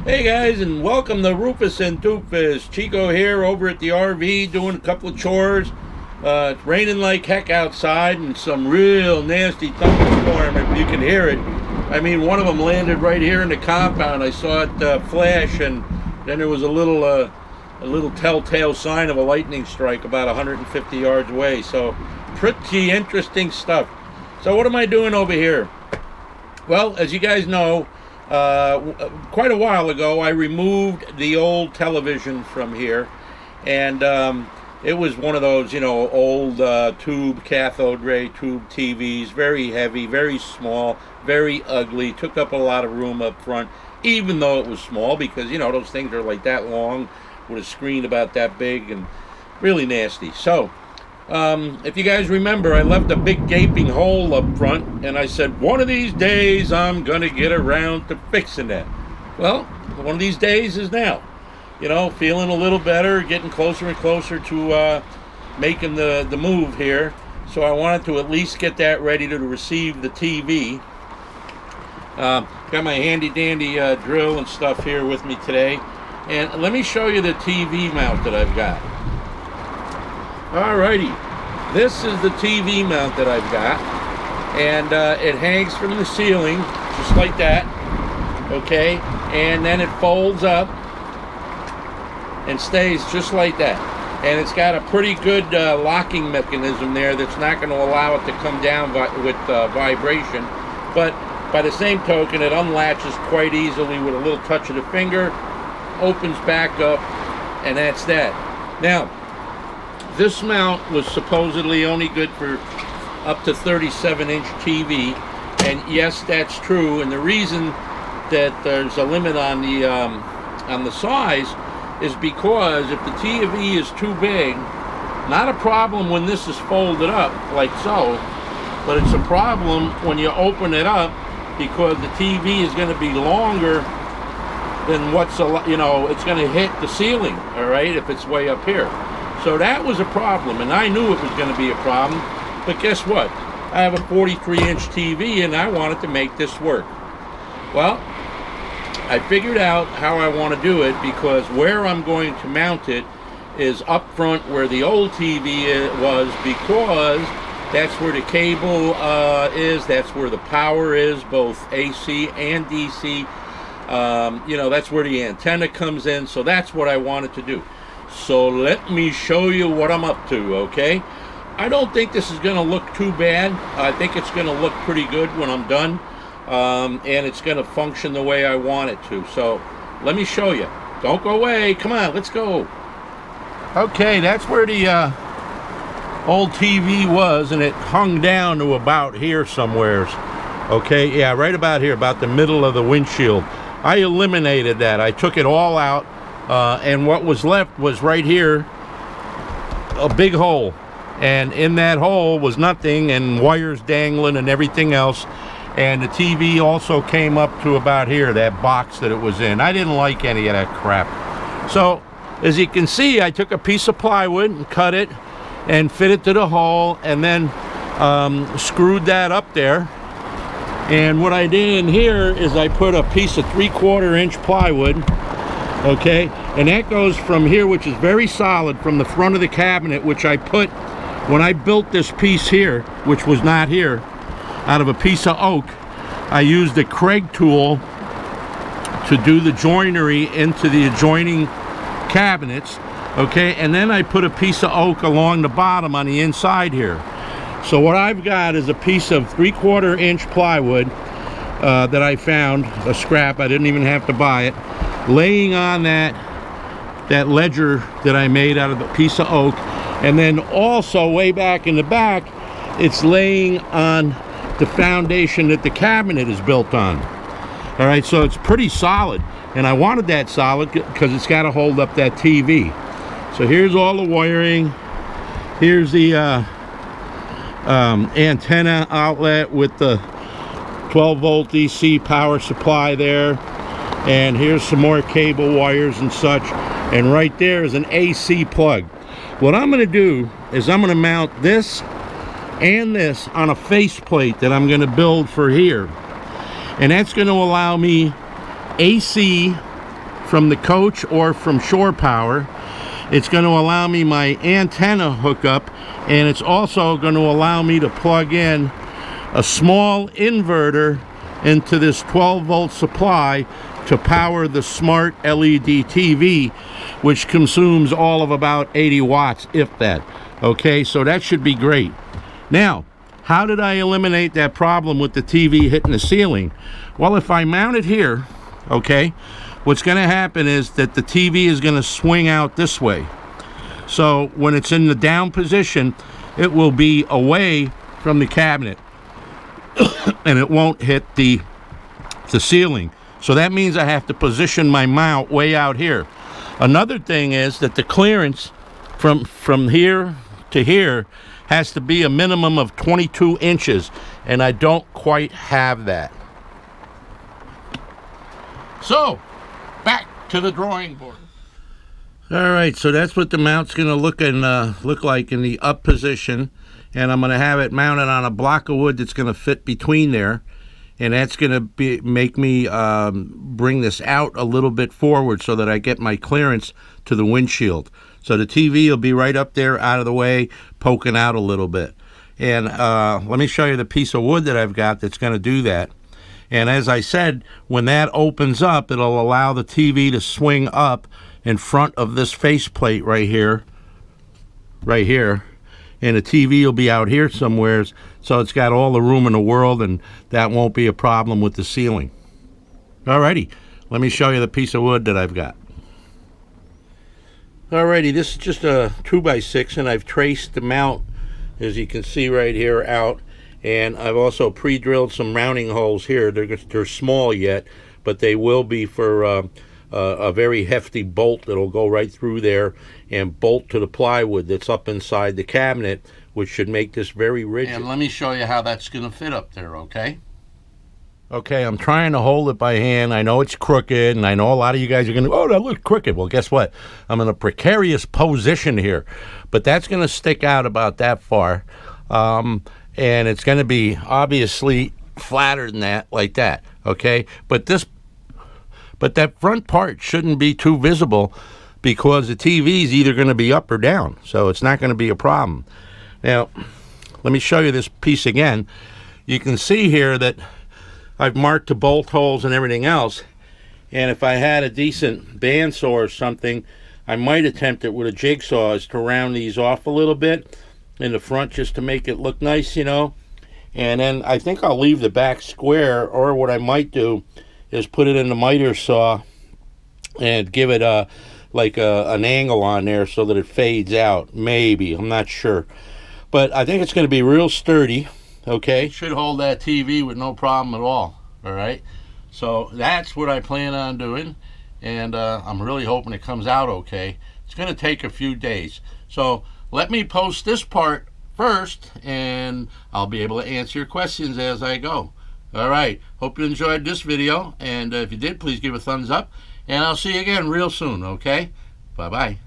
Hey guys, and welcome to Rufus and Doofus. Chico here over at the RV doing a couple of chores. It's raining like heck outside and some real nasty thunderstorm if you can hear it. I mean, one of them landed right here in the compound. I saw it flash, and then there was a little telltale sign of a lightning strike about 150 yards away. So pretty interesting stuff. So what am I doing over here? Well, as you guys know, quite a while ago I removed the old television from here, and it was one of those, you know, old tube, cathode ray tube TVs, very heavy, very small, very ugly, took up a lot of room up front, even though it was small, because, you know, those things are like that long with a screen about that big and really nasty. So if you guys remember, I left a big gaping hole up front, and I said, one of these days I'm gonna get around to fixing that. Well, one of these days is now. You know, feeling a little better, getting closer and closer to making the move here. So I wanted to at least get that ready to receive the TV. Got my handy dandy drill and stuff here with me today. And let me show you the TV mount that I've got. Alrighty, this is the TV mount that I've got, and it hangs from the ceiling just like that, okay, and then it folds up and stays just like that, and it's got a pretty good locking mechanism there that's not going to allow it to come down with vibration, but by the same token it unlatches quite easily with a little touch of the finger, opens back up, and that's that. Now, this mount was supposedly only good for up to 37-inch TV, and yes, that's true. And the reason that there's a limit on the size is because if the TV is too big, not a problem when this is folded up like so, but it's a problem when you open it up, because the TV is going to be longer than what's, you know, it's going to hit the ceiling, all right, if it's way up here. So that was a problem, and I knew it was going to be a problem, but guess what? I have a 43-inch TV, and I wanted to make this work. Well, I figured out how I want to do it, because where I'm going to mount it is up front where the old TV was, because that's where the cable is, that's where the power is, both AC and DC. You know, that's where the antenna comes in, so that's what I wanted to do. So let me show you what I'm up to, okay? I don't think this is going to look too bad. I think it's going to look pretty good when I'm done, and it's going to function the way I want it to. So let me show you. Don't go away. Come on, let's go. Okay, that's where the old TV was, and it hung down to about here somewheres. Okay, yeah, right about here, about the middle of the windshield. I eliminated that. I took it all out. And what was left was right here, a big hole, and in that hole was nothing, and wires dangling and everything else, and the TV also came up to about here, that box that it was in. I didn't like any of that crap. So as you can see, I took a piece of plywood and cut it and fit it to the hole, and then screwed that up there. And what I did in here is I put a piece of 3/4-inch plywood, okay, and that goes from here, which is very solid, from the front of the cabinet, which I put when I built this piece here, which was not here, out of a piece of oak. I used a Craig tool to do the joinery into the adjoining cabinets, okay, and then I put a piece of oak along the bottom on the inside here. So what I've got is a piece of 3/4-inch plywood that I found, a scrap, I didn't even have to buy it, laying on that ledger that I made out of a piece of oak, and then also way back in the back, it's laying on the foundation that the cabinet is built on. All right, so it's pretty solid, and I wanted that solid because it's got to hold up that TV. So here's all the wiring. Here's the antenna outlet with the 12-volt DC power supply there. And here's some more cable wires and such, and right there is an AC plug. What I'm going to do is I'm going to mount this and this on a faceplate that I'm going to build for here, and that's going to allow me AC from the coach or from shore power. It's going to allow me my antenna hookup, and it's also going to allow me to plug in a small inverter into this 12-volt supply to power the smart LED TV, which consumes all of about 80 watts, if that. Okay, so that should be great. Now, how did I eliminate that problem with the TV hitting the ceiling? Well, if I mount it here, okay, what's going to happen is that the TV is going to swing out this way. So when it's in the down position, it will be away from the cabinet and it won't hit the ceiling. So that means I have to position my mount way out here. Another thing is that the clearance from here to here has to be a minimum of 22 inches, and I don't quite have that. So, back to the drawing board. All right, so that's what the mount's going to look like in the up position, and I'm going to have it mounted on a block of wood that's going to fit between there. And that's going to make me bring this out a little bit forward so that I get my clearance to the windshield. So the TV will be right up there out of the way, poking out a little bit. And let me show you the piece of wood that I've got that's going to do that. And as I said, when that opens up, it'll allow the TV to swing up in front of this faceplate right here. And the TV will be out here somewhere, so it's got all the room in the world, and that won't be a problem with the ceiling. Alrighty, let me show you the piece of wood that I've got. Alrighty, this is just a 2x6, and I've traced the mount, as you can see right here, out, and I've also pre-drilled some mounting holes here. They're small yet, but they will be for a very hefty bolt that'll go right through there and bolt to the plywood that's up inside the cabinet, which should make this very rigid. And let me show you how that's going to fit up there, okay? Okay, I'm trying to hold it by hand. I know it's crooked, and I know a lot of you guys are going to, oh, that looks crooked. Well, guess what? I'm in a precarious position here, but that's going to stick out about that far, and it's going to be obviously flatter than that, like that, okay? But that front part shouldn't be too visible because the TV is either going to be up or down, so it's not going to be a problem. Now, let me show you this piece again. You can see here that I've marked the bolt holes and everything else, and if I had a decent bandsaw or something, I might attempt it with a jigsaw is to round these off a little bit in the front just to make it look nice, you know. And then I think I'll leave the back square, or what I might do is put it in the miter saw and give it an angle on there so that it fades out. Maybe, I'm not sure, but I think it's going to be real sturdy. Okay, it should hold that TV with no problem at all. All right, so that's what I plan on doing, and I'm really hoping it comes out okay. It's going to take a few days, so let me post this part first, and I'll be able to answer your questions as I go. All right, hope you enjoyed this video, and if you did, please give a thumbs up, and I'll see you again real soon, okay? Bye-bye.